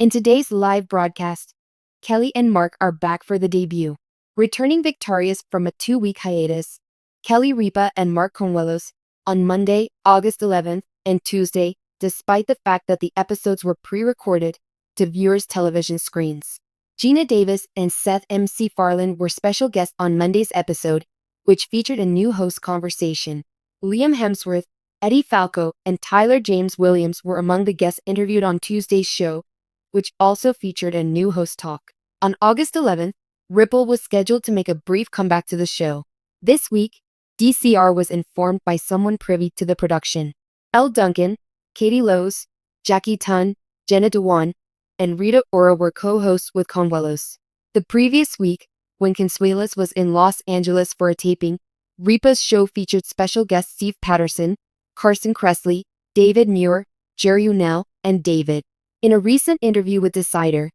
In today's live broadcast, Kelly and Mark are back for the debut. Returning victorious from a 2-week hiatus, Kelly Ripa and Mark Consuelos on Monday, August 11th, and Tuesday, despite the fact that the episodes were pre-recorded to viewers' television screens. Gina Davis and Seth MacFarlane were special guests on Monday's episode, which featured a new host conversation. Liam Hemsworth, Eddie Falco, and Tyler James Williams were among the guests interviewed on Tuesday's show, which also featured a new host talk. On August 11th, Ripple was scheduled to make a brief comeback to the show. This week, DCR was informed by someone privy to the production. Elle Duncan, Katie Lowes, Jackie Tun, Jenna Dewan, and Rita Ora were co-hosts with Consuelos. The previous week, when Consuelos was in Los Angeles for a taping, Ripa's show featured special guests Steve Patterson, Carson Kressley, David Muir, Jerry Unnell, and David. In a recent interview with Decider,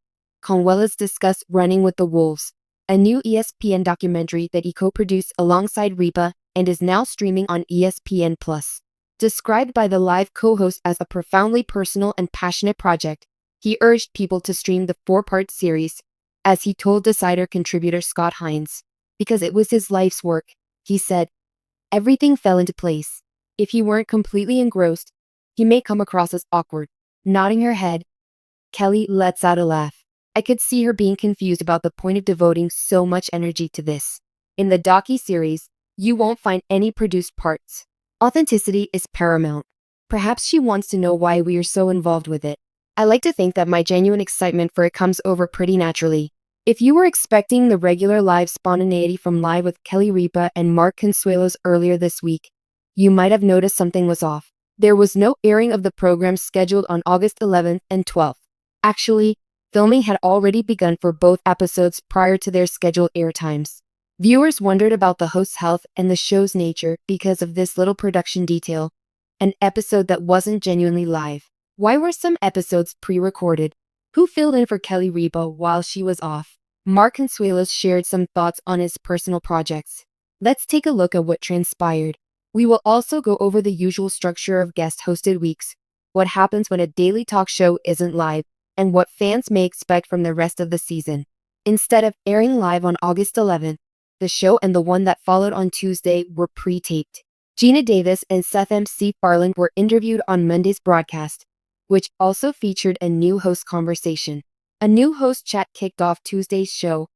Consuelos discussed Running with the Wolves, a new ESPN documentary that he co-produced alongside Ripa and is now streaming on ESPN+. Described by the live co-host as a profoundly personal and passionate project, he urged people to stream the 4-part series, as he told Decider contributor Scott Hines. Because it was his life's work, he said, everything fell into place. If he weren't completely engrossed, he may come across as awkward. Nodding her head, Kelly lets out a laugh. I could see her being confused about the point of devoting so much energy to this. In the docu-series, you won't find any produced parts. Authenticity is paramount. Perhaps she wants to know why we are so involved with it. I like to think that my genuine excitement for it comes over pretty naturally. If you were expecting the regular live spontaneity from Live with Kelly Ripa and Mark Consuelos earlier this week, you might have noticed something was off. There was no airing of the program scheduled on August 11th and 12th. Actually, filming had already begun for both episodes prior to their scheduled airtimes. Viewers wondered about the host's health and the show's nature because of this little production detail, an episode that wasn't genuinely live. Why were some episodes pre-recorded? Who filled in for Kelly Ripa while she was off? Mark Consuelos shared some thoughts on his personal projects. Let's take a look at what transpired. We will also go over the usual structure of guest-hosted weeks, what happens when a daily talk show isn't live, and what fans may expect from the rest of the season. Instead of airing live on August 11th, the show and the one that followed on Tuesday were pre-taped. Gina Davis and Seth MacFarlane were interviewed on Monday's broadcast, which also featured a new host conversation. A new host chat kicked off Tuesday's show,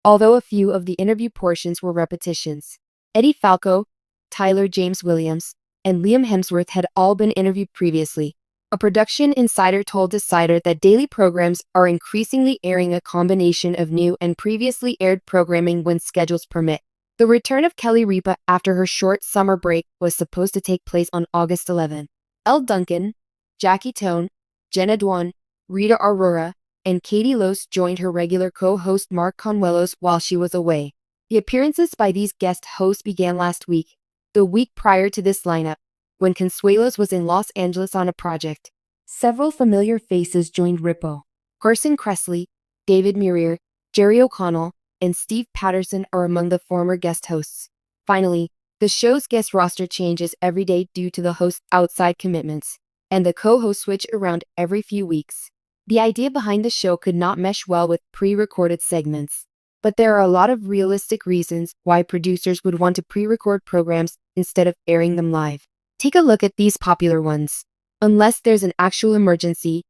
although a few of the interview portions were repetitions. Eddie Falco, Tyler James Williams, and Liam Hemsworth had all been interviewed previously. A production insider told Decider that daily programs are increasingly airing a combination of new and previously aired programming when schedules permit. The return of Kelly Ripa after her short summer break was supposed to take place on August 11th. Elle Duncan, Jackie Tone, Jenna Dewan, Rita Ora, and Katie Lowes joined her regular co-host Mark Consuelos while she was away. The appearances by these guest hosts began last week, the week prior to this lineup, when Consuelos was in Los Angeles on a project. Several familiar faces joined Ripa. Carson Kressley, David Muir, Jerry O'Connell, and Steve Patterson are among the former guest hosts. Finally, the show's guest roster changes every day due to the host's outside commitments, and the co-hosts switch around every few weeks. The idea behind the show could not mesh well with pre-recorded segments, but there are a lot of realistic reasons why producers would want to pre-record programs instead of airing them live. Take a look at these popular ones. Unless there's an actual emergency,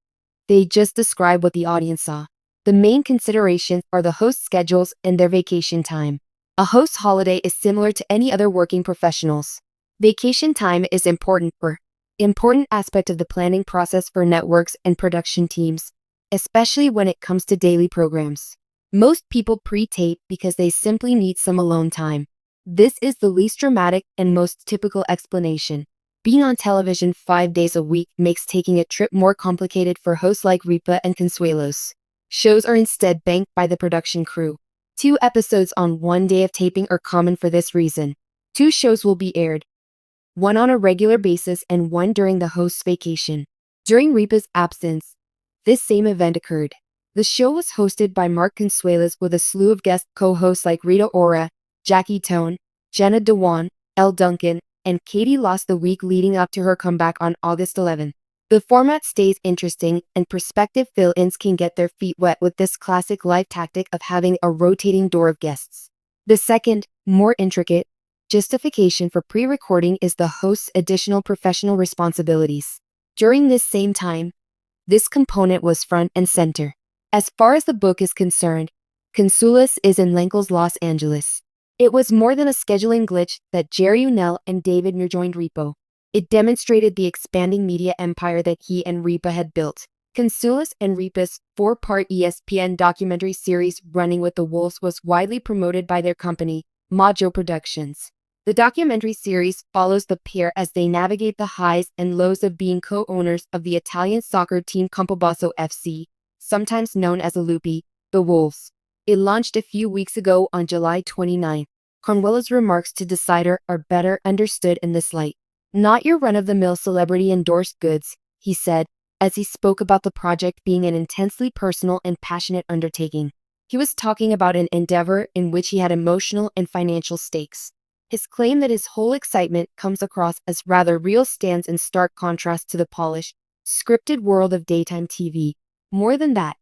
they just describe what the audience saw. The main considerations are the host schedules and their vacation time. A host's holiday is similar to any other working professionals. Vacation time is important aspect of the planning process for networks and production teams, especially when it comes to daily programs. Most people pre-tape because they simply need some alone time. This is the least dramatic and most typical explanation. Being on television 5 days a week makes taking a trip more complicated for hosts like Ripa and Consuelos. Shows are instead banked by the production crew. 2 episodes on one day of taping are common for this reason. 2 shows will be aired, one on a regular basis and one during the host's vacation. During Ripa's absence, this same event occurred. The show was hosted by Mark Consuelos with a slew of guest co-hosts like Rita Ora, Jackie Tone, Jenna Dewan, Elle Duncan, and Katie Lowes the week leading up to her comeback on August 11th. The format stays interesting, and prospective fill-ins can get their feet wet with this classic live tactic of having a rotating door of guests. The second, more intricate, justification for pre-recording is the host's additional professional responsibilities. During this same time, this component was front and center. As far as the book is concerned, Consulas is in Lenkel's Los Angeles. It was more than a scheduling glitch that Jerry Unnell and David Muir joined Repo. It demonstrated the expanding media empire that he and Ripa had built. Consulas and Ripa's 4-part ESPN documentary series Running with the Wolves was widely promoted by their company, Maggio Productions. The documentary series follows the pair as they navigate the highs and lows of being co-owners of the Italian soccer team Campobasso FC, sometimes known as Lupi, the Wolves. It launched a few weeks ago on July 29. Cornwell's remarks to Decider are better understood in this light. Not your run-of-the-mill celebrity-endorsed goods, he said, as he spoke about the project being an intensely personal and passionate undertaking. He was talking about an endeavor in which he had emotional and financial stakes. His claim that his whole excitement comes across as rather real stands in stark contrast to the polished, scripted world of daytime TV. More than that,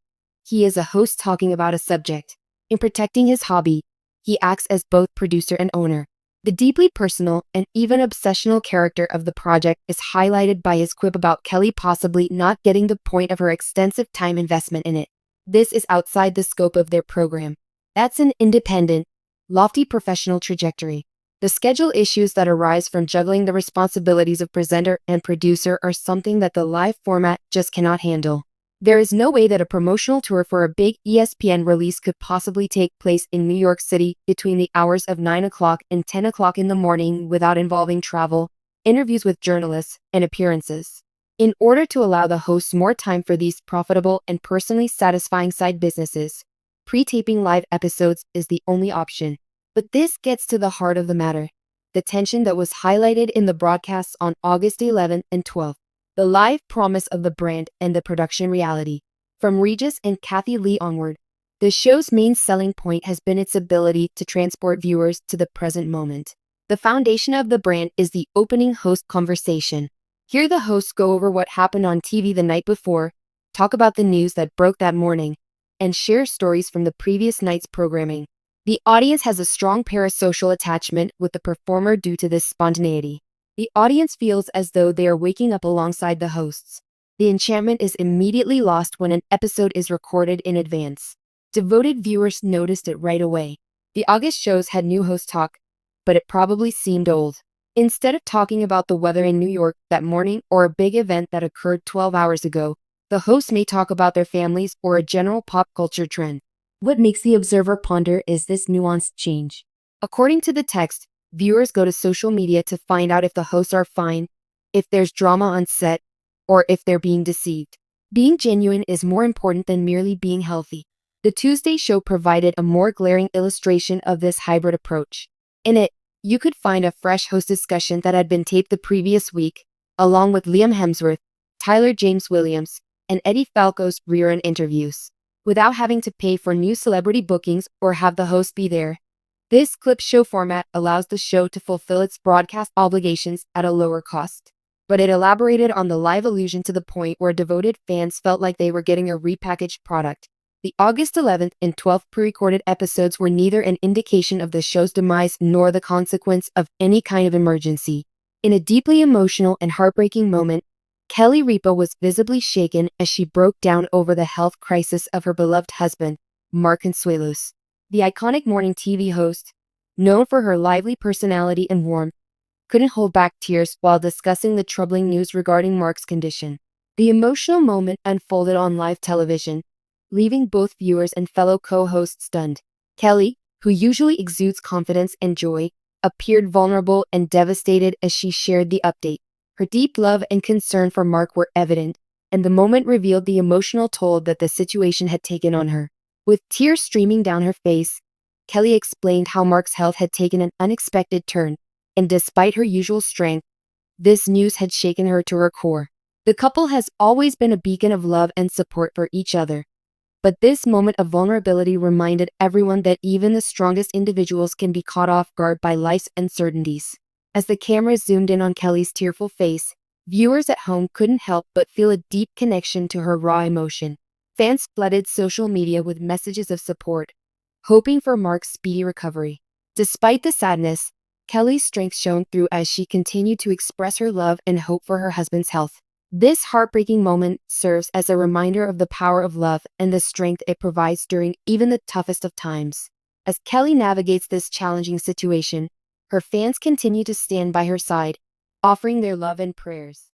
he is a host talking about a subject. In protecting his hobby, he acts as both producer and owner. The deeply personal and even obsessional character of the project is highlighted by his quip about Kelly possibly not getting the point of her extensive time investment in it. This is outside the scope of their program. That's an independent, lofty professional trajectory. The schedule issues that arise from juggling the responsibilities of presenter and producer are something that the live format just cannot handle. There is no way that a promotional tour for a big ESPN release could possibly take place in New York City between the hours of 9 o'clock and 10 o'clock in the morning without involving travel, interviews with journalists, and appearances. In order to allow the hosts more time for these profitable and personally satisfying side businesses, pre-taping live episodes is the only option. But this gets to the heart of the matter, the tension that was highlighted in the broadcasts on August 11th and 12th, the live promise of the brand and the production reality. From Regis and Kathy Lee onward, the show's main selling point has been its ability to transport viewers to the present moment. The foundation of the brand is the opening host conversation. Here the hosts go over what happened on TV the night before, talk about the news that broke that morning, and share stories from the previous night's programming. The audience has a strong parasocial attachment with the performer due to this spontaneity. The audience feels as though they are waking up alongside the hosts. The enchantment is immediately lost when an episode is recorded in advance. Devoted viewers noticed it right away. The August shows had new host talk, but it probably seemed old. Instead of talking about the weather in New York that morning or a big event that occurred 12 hours ago, the hosts may talk about their families or a general pop culture trend. What makes the observer ponder is this nuanced change. According to the text, viewers go to social media to find out if the hosts are fine, if there's drama on set, or if they're being deceived. Being genuine is more important than merely being healthy. The Tuesday show provided a more glaring illustration of this hybrid approach. In it, you could find a fresh host discussion that had been taped the previous week, along with Liam Hemsworth, Tyler James Williams, and Eddie Falco's rerun interviews, without having to pay for new celebrity bookings or have the host be there. This clip show format allows the show to fulfill its broadcast obligations at a lower cost. But it elaborated on the live illusion to the point where devoted fans felt like they were getting a repackaged product. The August 11th and 12th pre-recorded episodes were neither an indication of the show's demise nor the consequence of any kind of emergency. In a deeply emotional and heartbreaking moment, Kelly Ripa was visibly shaken as she broke down over the health crisis of her beloved husband, Mark Consuelos. The iconic morning TV host, known for her lively personality and warmth, couldn't hold back tears while discussing the troubling news regarding Mark's condition. The emotional moment unfolded on live television, leaving both viewers and fellow co-hosts stunned. Kelly, who usually exudes confidence and joy, appeared vulnerable and devastated as she shared the update. Her deep love and concern for Mark were evident, and the moment revealed the emotional toll that the situation had taken on her. With tears streaming down her face, Kelly explained how Mark's health had taken an unexpected turn, and despite her usual strength, this news had shaken her to her core. The couple has always been a beacon of love and support for each other. But this moment of vulnerability reminded everyone that even the strongest individuals can be caught off guard by life's uncertainties. As the camera zoomed in on Kelly's tearful face, Viewers at home couldn't help but feel a deep connection to her raw emotion. Fans flooded social media with messages of support, hoping for Mark's speedy recovery. Despite the sadness, Kelly's strength shone through as she continued to express her love and hope for her husband's health. This heartbreaking moment serves as a reminder of the power of love and the strength it provides during even the toughest of times. As Kelly navigates this challenging situation, her fans continue to stand by her side, offering their love and prayers.